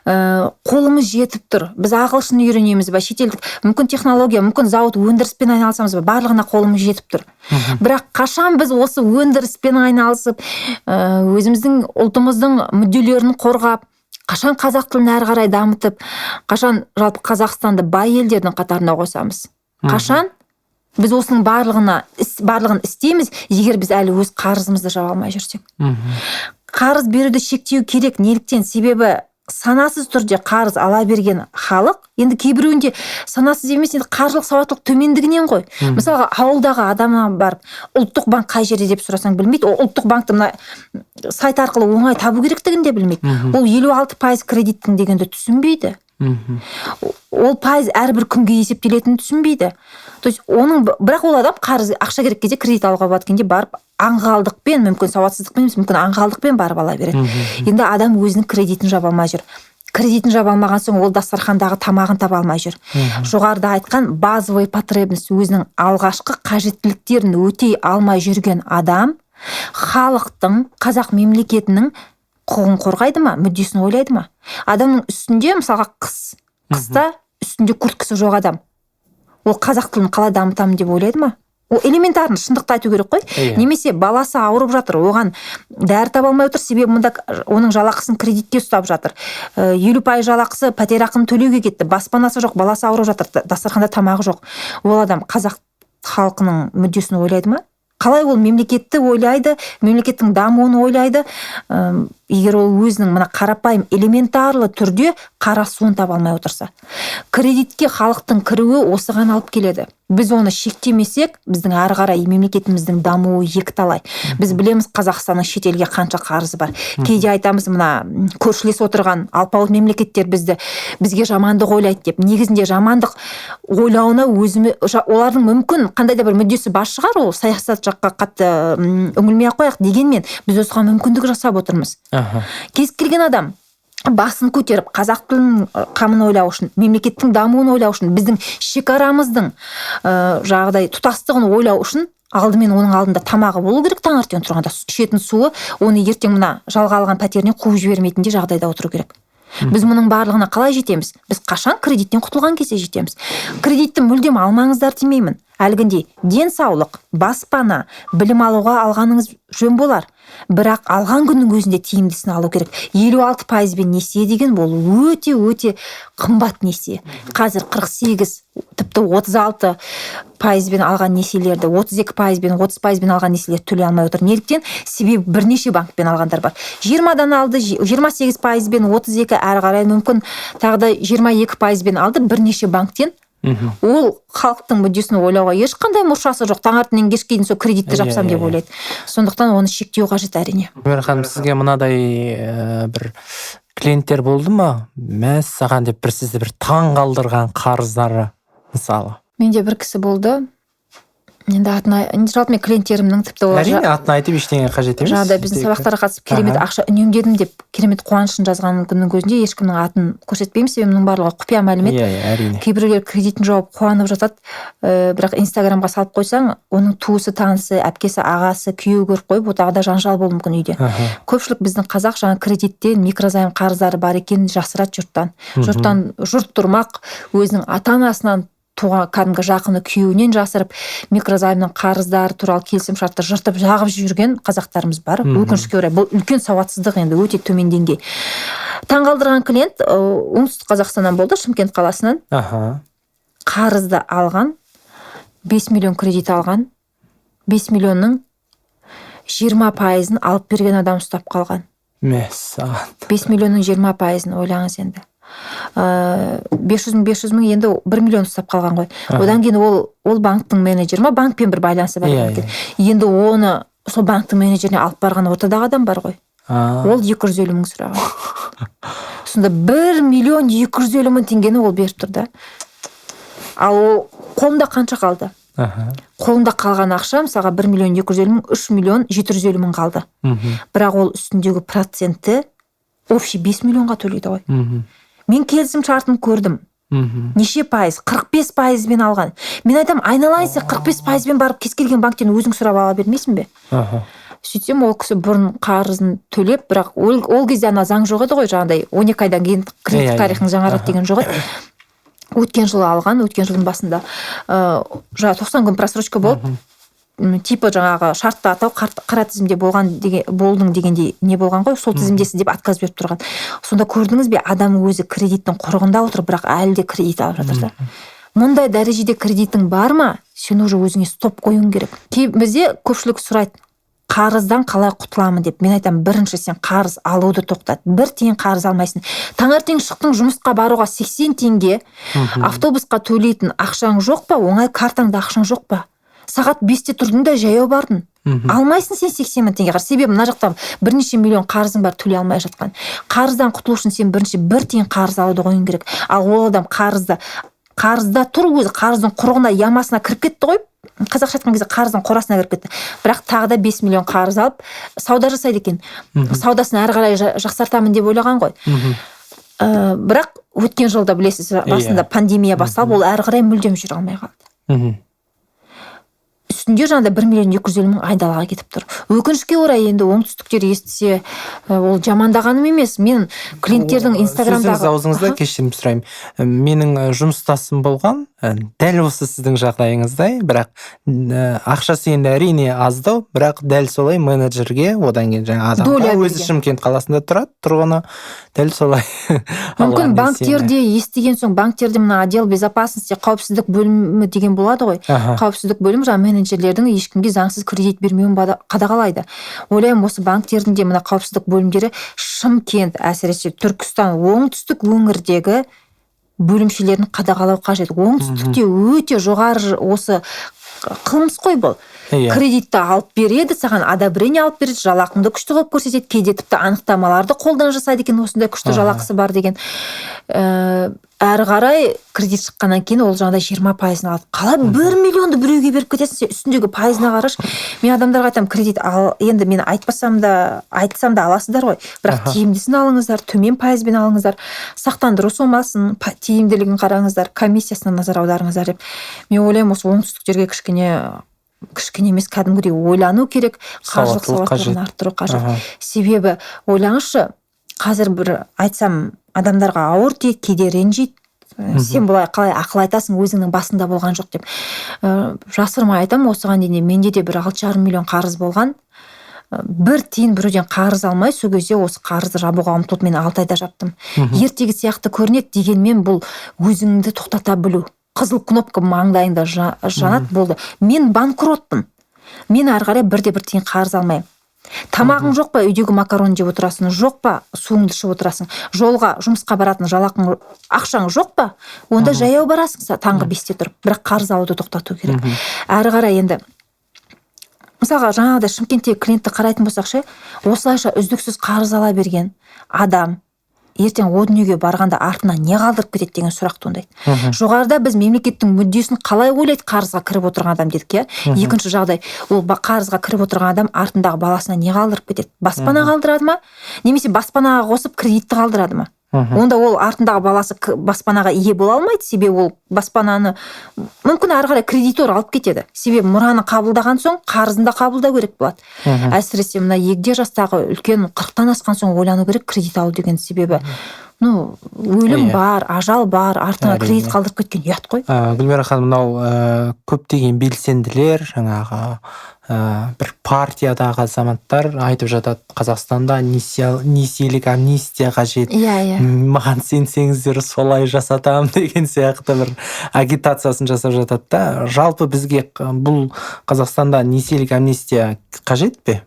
қолымыз жетіп тұр. Біз ағылшын үйренеміз ба, шетелдік, мүмкін технология, мүмкін зауыт, өндіріспен айналысамыз ба, барлығына қолымыз жетіп тұр. Бірақ қашан біз осы өндіріспен айналысып, өзіміздің ұлтымыздың мүдделерін қорғап, қашан қазақ тілін әрі қарай дамытып, қашан жалпы Қазақстанды бай елдердің қатарына қосамыз? Қашан біз осының барлығын істейміз, егер біз әлі өз қарызымызды жаба алмай жүрсек? Қарыз беруді шектеу керек. Неліктен? Себебі санасыз түрде қарыз ала берген халық, енді кейбіреуінде санасыз емес, енді қаржылық сауаттылық төмендігінен ғой. Мысалға, ауылдағы адамға барып, ұлттық банк қай жерде деп сұрасаң білмейді. Ол ұлттық банкты мына сайт арқылы оңай табу керектігін де білмейді. Ол 56% кредиттің дегенді түсінбейді. Ол пайыз әрбір күнге есептелетінін түсінбейді. То есть бірақ ол адам ақша керек кезде кредит алуға болады екен деп барып аңғалдықпен, мүмкін сауатсыздықпен, мүмкін аңғалдықпен барып ала береді. Енді адам өзінің кредитін жаба алмай жүр. Кредитін жаба алмаған соң ол дастархандағы тамағын таба алмай жүр. Жоғарыда айтқан базовый потребность, өзінің алғашқы қажеттіліктерін өтей алмай жүрген адам халықтың, қазақ мемлекетінің құқығын қорғайды ма, мүддесін ойлайды ма? Адамның үстінде, мысалға қыста үстінде курткасы жоқ адам, ол қазақ тілін қалай дамытамын деп ойлайды ма? Ол элементарный, шындықты айту керек қой. Немесе баласы ауырып жатыр, оған дәрі таба алмай отыр, себебі мұнда оның жалақысын кредитке ұстап жатыр. 50% жалақысы пәтер ақыны төлеуге кетті, баспанасы жоқ, баласы ауырып жатыр, дастарханда тамағы жоқ. Ол адам қазақ халқының мүддесін ойлайды ма? Қалай ол мемлекетті ойлайды, мемлекеттің дамуын ойлайды, егер ол өзінің мына қарапайым элементарлы түрде қара суын таба алмай отырса? Кредитке халықтың кіруі осыған алып келеді. Біз оны шектемесек, біздің әрі қарай мемлекетіміздің дамуы екіталай. Біз білеміз Қазақстанның шетелге қанша қарызы бар. Кейде айтамыз, мына көршілес отырған алпауыт мемлекеттер бізге жамандық ойлайды деп. Негізінде жамандық ойлауына олардың мүмкін қандай да бір мүддесі бар шығар, ол саясат жаққа қатты үңілмей ақ қояйық дегенмен, біз осыған мүмкіндік жасап отырмыз. Кез келген адам басын көтеріп, қазақ тілінің қамын ойлау үшін, мемлекеттің дамуын ойлау үшін, біздің шекарамыздың жағдай тұтастығын ойлау үшін, алдымен оның алдында тамағы болу керек, таңертең тұрғанда ішетін суы, оны ертең мына жалға алған пәтерінен қуып жібермейтіндей жағдайда отыру керек. Біз мұның барлығына қалай жетеміз? Біз қашан кредиттен құтылған кезде жетеміз? Кредитті мүлдем алмаңыздар демеймін. Әлгіндей денсаулық, баспана, білім алуға алғаныңыз жөн болар. Бірақ алған күннің өзінде тиімдісін алу керек. 56% несие деген бұл өте қымбат несие. Қазір 48, тіпті 36% алған несиелерді, 32%, 30% алған несиелерді төлей алмай отыр. Неліктен? Себебі бірнеше банкпен алғандар бар. 20-дан алды, 28%, 32% әрі қарай мүмкін тағы да 22% алды бірнеше банктен. Ол халықтың мүддесін ойлауға ешқандай мұршасы жоқ. Таңертеңнен кешке дейін сол кредитті жапсам деп ойлайды. Сондықтан оны шектеу қажет әрине. Ханым, сізге мынадай бір клиенттер болды ма? Саған деп сізді бір таң қалдырған қарыздары мысалы? Менде бір кісі болды. енді жалпы мен клиенттерімнің тіпті олар әрине атын айтып ештеңе қажет емес. жаңағыдай біздің сабақтарға қатысып керемет ақша үнемдедім деп керемет қуанышын жазған күннің көзінде ешкімнің атын көрсетпеймін, себебі мұның барлығы құпия мәлімет. Әрине. Кейбіреулер кредитін жауып қуанып жатады, бірақ инстаграмға салып қойсаң, оның туысы, танысы, әпкесі, ағасы, күйеуі көріп қойып, тағы да жанжал болуы мүмкін үйде. Көпшілік біздің қазақ жаңа кредиттен, микрозайм қарыздары бар екенін жасырады жұрттан. Жұрт тұрмақ, өзінің ата-анасынан туған кәдімгі жақыны күйеуінен жасырып, микрозаймның қарыздары туралы келісімшартты жыртып жағып жүрген қазақтарымыз бар. Өкінішке орай бұл үлкен сауатсыздық, енді өте төмен деңгей. Таңғалдырған клиент оңтүстік Қазақстаннан болды, Шымкент қаласынан. Қарызды алған, 5 миллион кредит алған, 5 миллионның 20%-ын алып берген адам ұстап қалған. 5 миллионның 20%-ын ойлаңыз енді. 500 мың енді 1 миллион ұстап қалған ғой. Одан кейін ол банктың менеджері ма, банкпен бір байланысы бар. Енді оны сол банктың менеджеріне алып барған ортадағы адам бар ғой. Ол 250 мың сұраған. Сонда 1 миллион 250 мың теңгені ол беріп тұрды. Ал ол қолында қанша қалды? Қолында қалған ақша, мысалға 1 миллион 250 мың, 3 миллион 750 мың қалды. Бірақ ол үстіндегі проценті общий 5 миллионға төлейді ғой. Мен келісім шартын көрдім. Неше пайыз? 45%-бен алған. Мен айтам, айналайын, сен 45%-бен барып кез келген банктен өзің сұрап ала бермейсің бе? Сөйтсем, ол кісі бұрын қарызын төлеп, бірақ ол кезде ана заң жоқ еді ғой, жаңағыдай 12 айдан кейін кредит тарихын жаңарады деген жоқ еді. Өткен жылы алған, өткен жылдың басында 90 күн просрочка болып, типа жаңағы шартты атау қара тізімде болдың дегендей не болған ғой, сол тізімдесі деп отказ беріп тұрған. Сонда көрдіңіз бе, адам өзі кредиттің құрығында отыр, бірақ әлі де кредит алып жатыр. Мұндай дәрежеде кредитің бар ма, сен уже өзіңе стоп қоюың керек. Бізде көпшілік сұрайды, қарыздан қалай құтыламын деп. Мен айтам, бірінші сен қарыз алуды тоқтат. 1 тиын қарыз алмайсың. Таңертең шықтың жұмысқа баруға 80 теңге, автобусқа төлейтін ақшаң жоқ па, оңай картаңда ақшаң жоқ па? Сағат 5-те тұрдың да жаяу бардың. Алмайсың сен 80 мың теңге. Себебі мына жақта бірнеше миллион қарызың бар, төлей алмай жатқан. Қарыздан құтылу үшін сен бірінші 1 тиын қарыз алуды қоюың керек. Ал ол адам қарызда тұр, өзі қарыздың құрығына, ямасына кіріп кетті ғой. Қазақша айтқан кезде қарыздың қорасына кіріп кетті. Бірақ тағы да 5 миллион қарыз алып, сауда жасайды екен. Саудасын әрі қарай жақсартамын деп ойлаған ғой. Бірақ өткен жылда білесіз, басында пандемия басталып, ол әрі қарай мүлдем жүре алмай қалды. Үстінде жаңағыдай 1 миллион 250 мың айдалаға кетіп тұр. Өкінішке орай енді оңтүстіктер естісе, ол жамандағаным емес. Мен клиенттердің инстаграмдағы... Сөзіңіз аузыңызда, кешірім сұраймын. Менің жұмыстасым болған, дәл осы сіздің жағдайыңыздай, бірақ ақшасы енді әрине аздау, бірақ дәл солай менеджерге, одан кейін жаңа адамға, өзі Шымкент қаласында тұрғыны, дәл солай. Мүмкін банктерде естіген соң, банктерде мына отдел безопасности, қауіпсіздік бөлімі деген болады ғой. Қауіпсіздік бөлімі жаңа менеджерлердің ешкімге заңсыз кредит бермеуін қадағалайды. Ойлаймын, осы банктердің де мына қауіпсіздік бөлімдері Шымкент, әсіресе Түркістан, оңтүстік өңірдегі бөлімшелерін қадағалау қажет. Оңтүстікте өте жоғары осы қылмыс қой бұл. Кредитті алып береді, саған одобрение алып береді, жалақыңды күшті қылып көрсетеді, кейде тіпті анықтамаларды қолдан жасайды екен, осындай күшті жалақысы бар деген. Әрі қарай кредит шыққаннан кейін ол жаңағыдай 20%-ын алады. Қалай 1 миллионды біреуге беріп кетесің, сен үстіндегі пайызына қараш. Мен адамдарға айтам, кредит ал, енді мен айтсам да аласыздар ғой, бірақ тиімдісін алыңыздар, төмен пайызбен алыңыздар, сақтандыру сомасын, тиімділігін қараңыздар, комиссиясына назар аударыңыздар деп. Мен ойлаймын, осы оңтүстіктерге кішкене емес, кәдімгідей ойлану керек, қаржылық сауаттылығын арттыру қажет. Себебі ойлаңызшы, қазір бір айтсам адамдарға ауыр тиеді, кейде ренжиді. Сен бұлай қалай ақыл айтасың, өзіңнің басында болған жоқ деп. Жасырмай айтам, осыған дейін менде де бір 6,5 миллион қарыз болған. 1 тиын біреуден қарыз алмай, сол кезде осы қарызды жабуға ұмтылып, мен 6 айда жаптым. Ертегі сияқты көрінеді, дегенмен бұл өзіңді тоқтата білу. Қызыл кнопка маңдайында жанат болды. Мен банкротпын. Мен әрі қарай 1 тиын қарыз алмаймын. Тамағың жоқ па, үйдегі макарон жеп отырасың, жоқ па, суыңды ішіп отырасың, жолға, жұмысқа баратын жалақың, ақшаң жоқ па, онда жаяу барасың таңғы 5-те тұрып, бірақ қарыз алуды тоқтату керек. Әрі қарай енді, мысалға жаңағыдай Шымкенттегі клиентті қарайтын болсақ ше, осылайша үздіксіз қарыз ала берген адам ертең о дүниеге барғанда артынан не қалдырып кетеді деген сұрақ туындайды. Жоғарыда біз мемлекеттің мүддесін қалай ойлайды қарызға кіріп отырған адам дедік, иә. Екінші жағдай, ол қарызға кіріп отырған адам артындағы баласына не қалдырып кетеді? Баспана қалдырады ма? Немесе баспанаға қосып кредитті қалдырады ма? Онда ол артындағы баласы баспанаға ие бола алмайды, себебі ол баспананы мүмкін ары қарай кредитор алып кетеді. Себебі мұраны қабылдаған соң қарызын да қабылдау керек болады. Әсіресе мына егде жастағы үлкен 40-тан асқан соң ойлану керек кредит алу деген, себебі өлім бар, ажал бар, артына кредит қалдырып кеткен ұят қой. Гүлмира ханым, мынау көптеген белсенділер, жаңағы бір партиядағы азаматтар айтып жатады, Қазақстанда несиелік амнистия қажет. Маған сенсеңіздер солай жасатам деген сияқты бір агитациясын жасап жатады да. Жалпы бізге бұл Қазақстанда несиелік амнистия қажет пе?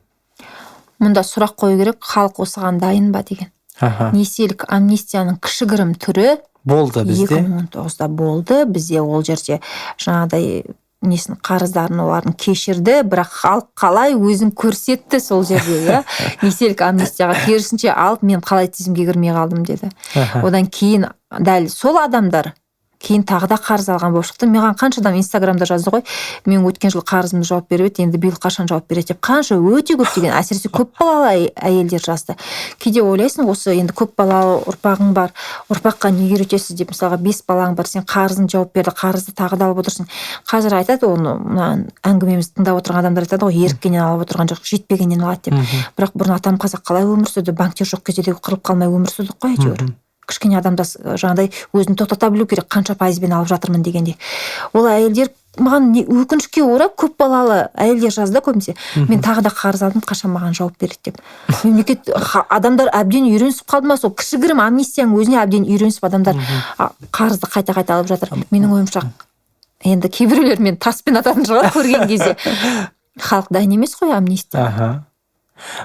Мұнда сұрақ қою керек, халық осыған дайын ба деген. Несиелік амнистияның кішігірім түрі болды бізде. 2019-да болды. Бізде ол жерде жаңағыдай қарыздарын олардың кешірді, бірақ халық қалай өзін көрсетті сол жерде, иә. Несиелік амнистияға керісінше алып, мен қалай тізімге кірмей қалдым деді. Одан кейін дәл сол адамдар кейін тағы да қарыз алған болып шықты. Маған қанша адам Инстаграмда жазды ғой, мен өткен жыл қарызымды жауап беріп еді, енді биыл қашан жауап береді деп. Қанша өте көп деген, әсіресе көп балалы әйелдер жазды. Кейде ойлайсың, осы енді көп балалы ұрпағың бар, ұрпаққа не үйретесіз деп, мысалға 5 балаң бар, сен қарызын жауап берді, қарызды тағы да алып отырсың. Қазір айтады, оны әңгімемізді тыңдап отырған адамдар айтады ғой, еріккеннен алып отырған жоқ, жетпегеннен алады деп. Бірақ бұрын атам қазақ қалай өмір сүрді, банктер жоқ кезде де қырылып қалмай өмір сүрдік қой әйтеуір. Кішкене адамда жаңағыдай өзін тоқтата білу керек, қанша пайызбен алып жатырмын дегенде. Ол әйелдер маған өкінішке орай көп балалы әйелдер жазды көбінесе. Мен тағы да қарыз алдым, қашан маған жауап береді деп. Мемлекет адамдар әбден үйренісіп қалды ма, сол кішігірім амнистияның өзіне әбден үйренісіп адамдар қарызды қайта-қайта алып жатыр. Менің ойымша, енді кейбіреулер мен таспен ататын шығар көрген кезде. Халық дайын емес қой амнистия.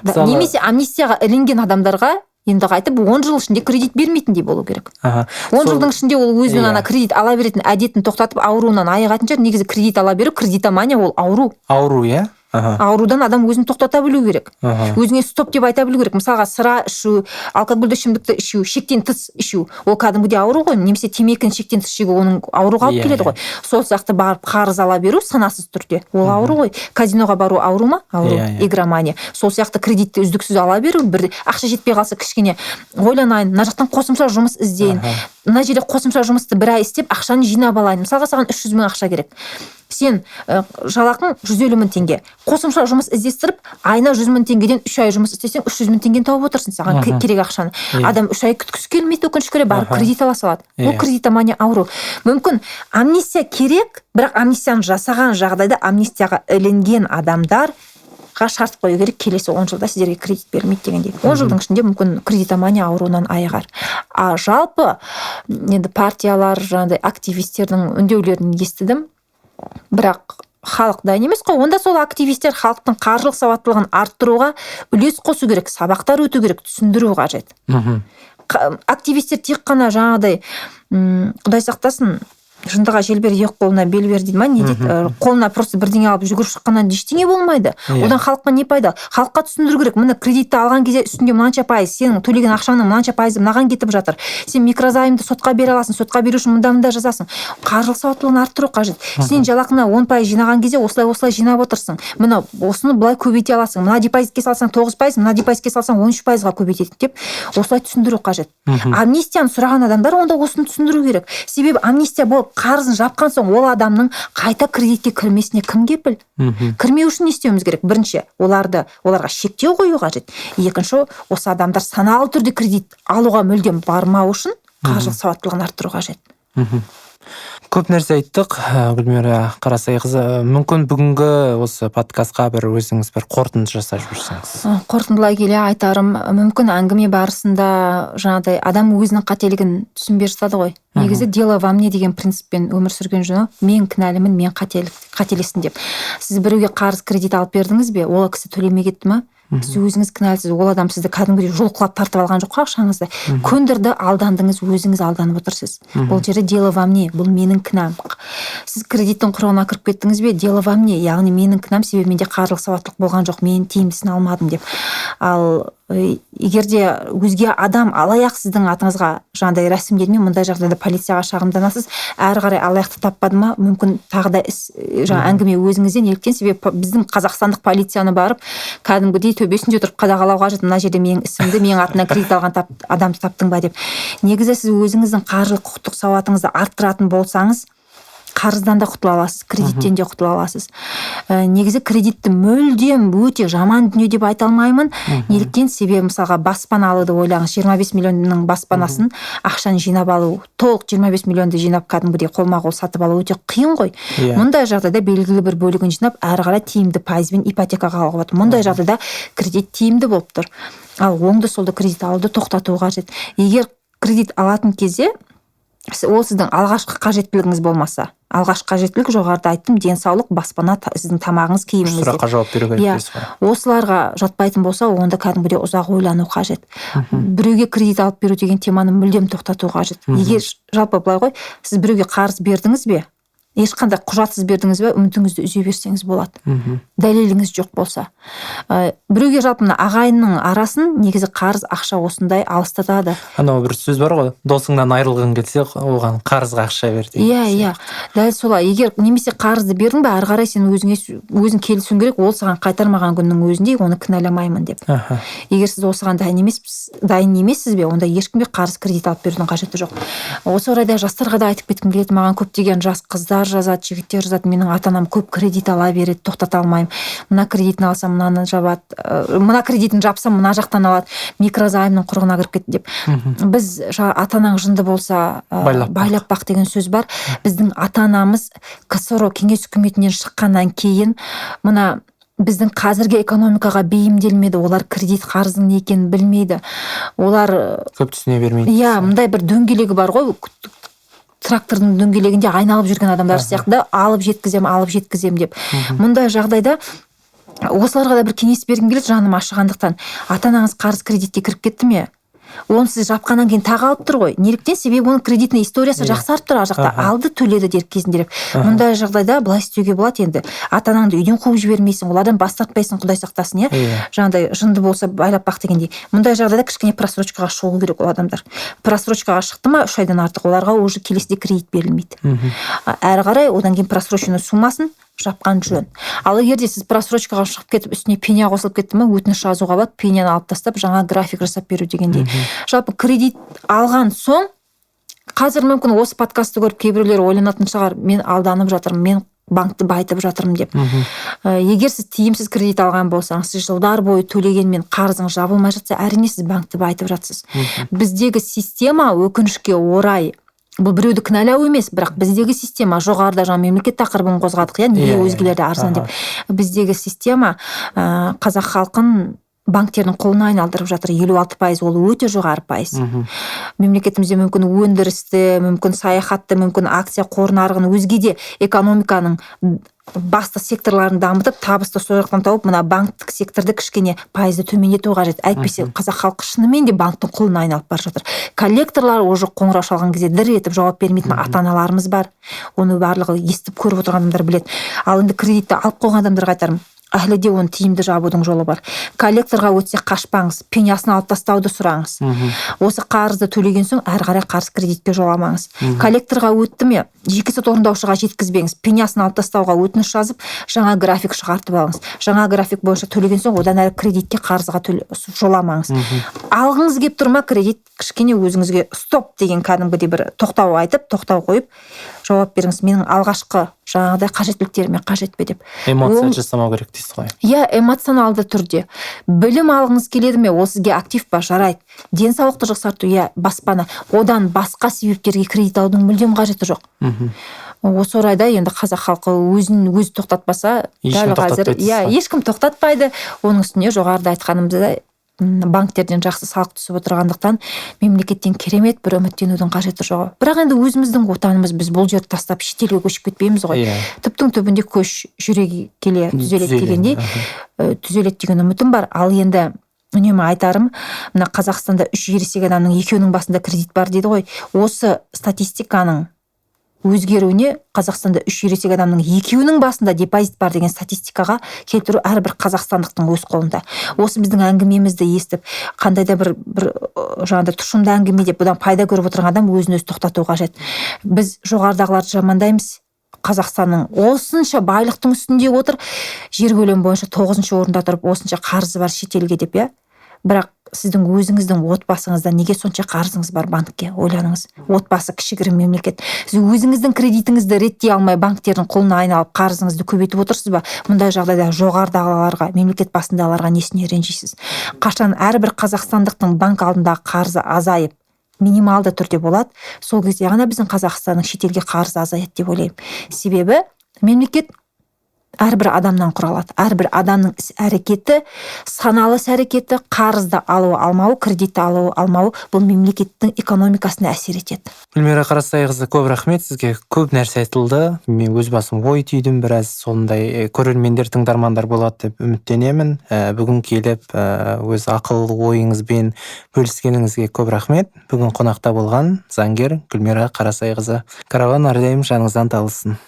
Немесе амнистияға ілінген адамдарға енді қайтып 10 жыл ішінде кредит бермейтіндей болу керек. 10 жылдың ішінде ол өзінің ана кредит ала беретін әдетін тоқтатып ауруынан айығатын шығар. Негізі кредит ала беру, кредитомания ол ауру. Ауру, иә? Аурудан адам өзін тоқтата білу керек. Өзіңе стоп деп айта білу керек. Мысалға сыра ішу, алкогольді ішімдікті ішу, шектен тыс ішу, ол кәдімгідей ауру ғой. Немесе темекіні шектен тыс шегу оның ауруға алып келеді ғой. Сол сияқты барып қарыз ала беру санасыз түрде. Ол ауру ғой. Казиноға бару ауру ма? Ауру. Игромания. Сол сияқты кредитті үздіксіз ала беру, бір ақша жетпей қалса кішкене ойланайын, мына жақтан қосымша жұмыс іздейін. Мына жерде қосымша жұмысты бір ай істеп, ақшаны жинап алайын. Мысалға саған 300 мың ақша керек. Сен жалақың 150 мың теңге. Қосымша жұмыс іздестіріп, айына 100 мың теңгеден 3 ай жұмыс істесең, 300 мың теңгені тауып отырсың, саған керек ақшаны. Адам 3 ай күткісі келмейді, өкінішке орай барып кредит ала салады. Бұл кредитомания ауру. Мүмкін амнистия керек, бірақ амнистияны жасаған жағдайда амнистияға ілінген адамдар шарт қою керек, келесі 10 жылда сіздерге кредит бермейді дегендей. 10 жылдың ішінде мүмкін кредитомания ауруынан айығар. Жалпы енді партиялар, жаңағыдай активистердің үндеулерін естідім. Бірақ халық дайын емес қой. Онда сол активистер халықтың қаржылық сауаттылығын арттыруға үлес қосу керек, сабақтар өту керек, түсіндіру қажет. Активистер тек қана жаңағыдай Құдай сақтасын, жындыға жел бер, ек қолына бел бер дейді ма, не дейді, қолына просто бірдеңе алып жүгіріп шыққаннан ештеңе болмайды. Одан халыққа не пайда? Халыққа түсіндіру керек. Міне кредитті алған кезде үстінде мынанша пайыз, сенің төлеген ақшаңның мынанша пайызы мынаған кетіп жатыр. Сен микрозаймды сотқа бере аласың, сотқа беру үшін мында жазасың. Қаржылық сауаттылығын арттыру қажет. Сен жалақыңа 10% жинаған кезде осылай жинап отырсың. Міне осыны былай көбейте аласың. Мына депозитке салсаң 9%, мына депозитке салсаң 13%-ға көбейтеді деп осылай түсіндіру қажет. Амнистияны сұраған адамдар онда осыны түсіндіру керек. Себебі амнистия болып қарызын жапқан соң ол адамның қайта кредитке кірмесіне кім кепіл? Кірмеу үшін не істеуіміз керек? Бірінші, оларға шектеу қою қажет. Екінші, осы адамдар саналы түрде кредит алуға мүлдем бармау үшін қаржылық сауаттылығын арттыру қажет. Көп нәрсе айттық, Гүлмира Қарасайқызы. Мүмкін бүгінгі осы подкастқа бір өзіңіз бір қорытынды жасап жүрсеңіз. Қорытындылай келе айтарым, мүмкін әңгіме барысында жаңағыдай адам өзінің қателігін түсінбей жатады ғой. Негізі дело во мне деген принциппен өмір сүрген жөн, мен кінәлімін, мен қателестім деп. Сіз біреуге қарыз кредит алып бердіңіз бе, ол кісі төлемей кетті ма? Сіз өзіңіз кінәлісіз, ол адам сізді кәдімгідей жұлқылап тартып алған жоқ қой ақшаңызды. Көндірді, алдандыңыз, өзіңіз алданып отырсыз. Бұл жерде дело во мне, бұл менің кінәм. Сіз кредиттің құрығына кіріп кеттіңіз бе, дело во мне, яғни менің кінәм, себебі менде қаржылық сауаттылық болған жоқ, мен тиімдісін алмадым деп. Ал егер де өзге адам алаяқ сіздің атыңызға жаңағыдай рәсімделмей мындай жағдайда полицияға шағымданасыз, әрі қарай алаяқты таппады ма, мүмкін тағы да іс әңгіме өзіңізден. Неліктен себебі біздің қазақстандық полицияны барып кәдімгідей төбесінде тұрып қадағалау қажет, мына жерде менің ісімді, менің атымнан кредит алған адамды таптың ба деп. Негізі сіз өзіңіздің қаржылық құқықтық сауатыңызды арттыратын болсаңыз, қарыздан да құтыла аласыз, кредиттен де құтыла аласыз. Негізі кредитті мүлдем өте жаман дүние деп айта алмаймын. Неліктен себебі мысалға баспана алуды ойлаңыз, 25 миллионның баспанасын ақшаны жинап алу, толық 25 миллионды жинап кәдімгідей қолма-қол сатып алу өте қиын ғой. Мұндай жағдайда белгілі бір бөлігін жинап, әрі қарай тиімді пайызбен ипотекаға алуға болады. Мұндай жағдайда кредит тиімді болып тұр. Ал оңды солды кредит алуды тоқтату қажет. Егер кредит алатын кезде ол сіздің алғашқы қажеттілігіңіз болмаса, алғашқы қажеттілік жоғарыда айттым, денсаулық, баспана, сіздің тамағыңыз, киіміңіз. Сұраққа жауап беру керек дейсіз ғой. Осыларға жатпайтын болса, онда кәдімгідей ұзақ ойлану қажет. Біреуге кредит алып беру деген теманы мүлдем тоқтату қажет. Егер жалпы былай ғой, сіз біреуге қарыз бердіңіз бе, ешқандай құжатсыз бердіңіз бе, үмітіңізді үзе берсеңіз болады. Дәлеліңіз жоқ болса. Біреуге жалпы ағайынның арасын негізі қарыз ақша осындай алыстатады. Анау бір сөз бар ғой, досыңнан айырылғың келсе, оған қарызға ақша бер дейді. Иә. Дәл солай. Егер немесе қарызды бердің бе, әрі қарай сен өзің келісуің керек, ол саған қайтармаған күннің өзінде оны кінәламаймын деп. Егер сіз осыған дайын емессіз бе, онда ешкімге қарыз кредит алып берудің қажеті жоқ. Осы орайда жастарға да айтып кеткім келеді, маған көптеген жас қыздар жазады, жігіттер жазады, менің ата-анам көп кредит ала береді, тоқтата алмаймын. Мына кредитін алсам, мынаны жабады, мына кредитін жапсам, мына жақтан алады, микрозаймның құрығына кіріп кетті деп. Біз ата-анаң жынды болса, байлап бақ деген сөз бар. Біздің ата-анамыз КСРО кеңес үкіметінен шыққаннан кейін мына біздің қазіргі экономикаға бейімделмеді, олар кредит қарыздың не екенін білмейді. Олар көп түсіне бермейді. Иә, мындай бір дөңгелегі бар ғой, трактордың дөңгелегінде айналып жүрген адамдар сияқты, алып жеткізем деп. Мұндай жағдайда осыларға да бір кеңес бергім келеді, жаным ашығандықтан. Ата-анаңыз қарыз кредитке кіріп кетті ме? Оны сіз жапқаннан кейін тағы алып тұр ғой. Неліктен? Себебі оның кредитный историясы жақсарып тұр, жақта алды, төледі дер кезінде деп. Мұндай жағдайда былай істеуге болады енді. Ата-анаңды үйден қуып жібермейсің, олардан бас тартпайсың, Құдай сақтасын, иә. Жаңағыдай жынды болса байлап бақ дегендей. Мұндай жағдайда кішкене просрочкаға шығу керек ол адамдар. Просрочкаға шықты ма 3 айдан артық, оларға уже келесіде кредит берілмейді. Әрі қарай одан кейін просроченный суммасын жапқан жөн. Ал егерде сіз просрочкаға шығып кетіп, үстіне пеня қосылып кетті ме, өтініш жазуға болады, пеняны алып тастап, жаңа график жасап беру дегендей. Жалпы кредит алған соң, қазір мүмкін осы подкастты көріп кейбіреулер ойланатын шығар, мен алданып жатырмын, мен банкты байытып жатырмын деп. Егер сіз тиімсіз кредит алған болсаңыз, сіз жылдар бойы төлегенмен қарызыңыз жабылмай жатса, әрине сіз банкты байытып жатсыз. Біздегі система өкінішке орай, бұл біреуді кінәлау емес, бірақ біздегі система жоғарыда жаңа мемлекет тақырыбын қозғадық, иә, неге өзгелерді арзан деп. Біздегі система қазақ халқын банктердің қолына айналдырып жатыр. 56% ол өте жоғары пайыз. Мемлекетімізде мүмкін өндірісті, мүмкін саяхатты, мүмкін акция қор нарығын, өзге де экономиканың басты секторларын дамытып, табысты сол жақтан тауып, мына банктік секторды кішкене пайызды төмендету қажет. Әйтпесе қазақ халқы шынымен де банктың құлына айналып бара жатыр. Коллекторлар уже қоңырау шалған кезде дір етіп жауап бермейтін ата-аналарымыз бар. Оны барлығы естіп көріп отырған адамдар біледі. Ал енді кредитті алып қойған адамдарға айтарым, әлі де оны тиімді жабудың жолы бар. Коллекторға өтсе қашпаңыз, пенясын алып тастауды сұраңыз. Осы қарызды төлеген соң әрі қарай қарыз кредитке жоламаңыз. Коллекторға өтті ме, жеке сот орындаушыға жеткізбеңіз, пенясын алып тастауға өтініш жазып, жаңа график шығартып алыңыз. Жаңа график бойынша төлеген соң одан әрі кредитке қарызға жоламаңыз. Алғыңыз кеп тұрма кредит, кішкене өзіңізге стоп деген кәдімгідей бір тоқтау айтып, тоқтау қойып жауап беріңіз. Менің алғашқы жаңағыдай қажеттіліктеріме қажет пе деп. Эмоция жасамау керек дейсіз ғой. Иә, эмоционалды түрде. Білім алғыңыз келеді ме, ол сізге актив па, жарайды. Денсаулықты жақсарту, иә, баспана. Одан басқа себептерге кредит алудың мүлдем қажеті жоқ. Осы орайда енді қазақ халқы өзі тоқтатпаса, дәл қазір, иә, ешкім тоқтатпайды. Оның үстіне жоғарыда айтқанымыздай банктерден жақсы салық түсіп отырғандықтан мемлекеттен керемет бір үміттенудің қажеті жоқ. Бірақ енді өзіміздің отанымыз, біз бұл жерді тастап шетелге көшіп кетпейміз ғой. Түптің түбінде көш жүре келе түзеледі дегендей, түзеледі деген үмітім бар. Ал енді үнемі айтарым, мына Қазақстанда 3 ересек адамның 2-інің басында кредит бар дейді ғой. Осы статистиканың өзгеруіне Қазақстанда 3 ересек адамның 2-інің басында депозит бар деген статистикаға келтіру әрбір қазақстандықтың өз қолында. Осы біздің әңгімемізді естіп, қандай да бір жаңағыдай тұшымды әңгіме деп бұдан пайда көріп отырған адам өзін өзі тоқтату қажет. Біз жоғарыдағыларды жамандаймыз. Қазақстанның осынша байлықтың үстінде отыр, жер көлемі бойынша 9-шы орында тұрып, осынша қарызы бар шетелге деп, Бірақ сіздің өзіңіздің отбасыңызда неге сонша қарызыңыз бар банкке? Ойланыңыз. Отбасы кішігірім мемлекет. Сіз өзіңіздің кредитіңізді реттей алмай банктердің құлына айналып қарызыңызды көбейтіп отырсыз ба? Мұндай жағдайда жоғарыдағыларға, мемлекет басындағыларға несіне ренжисіз? Қашан әрбір қазақстандықтың банк алдындағы қарызы азайып, минималды түрде болады, сол кезде ғана біздің Қазақстанның шетелге қарызы азаяды деп ойлаймын. Себебі мемлекет әрбір адамнан құралады. Әрбір адамның іс-әрекеті, саналы іс-әрекеті, қарызды алу алмауы, кредитті алу алмауы бұл мемлекеттің экономикасына әсер етеді. Гүлмира Қарасайқызы, көп рахмет сізге. Көп нәрсе айтылды. Мен өз басым ой түйдім біраз. Сондай көрермендер, тыңдармандар болады деп үміттенемін. Бүгін келіп өз ақыл ойыңызбен бөліскеніңізге көп рахмет. Бүгін қонақта болған заңгер Гүлмира Қарасайқызы. Караван әрдайым жаныңыздан талсын.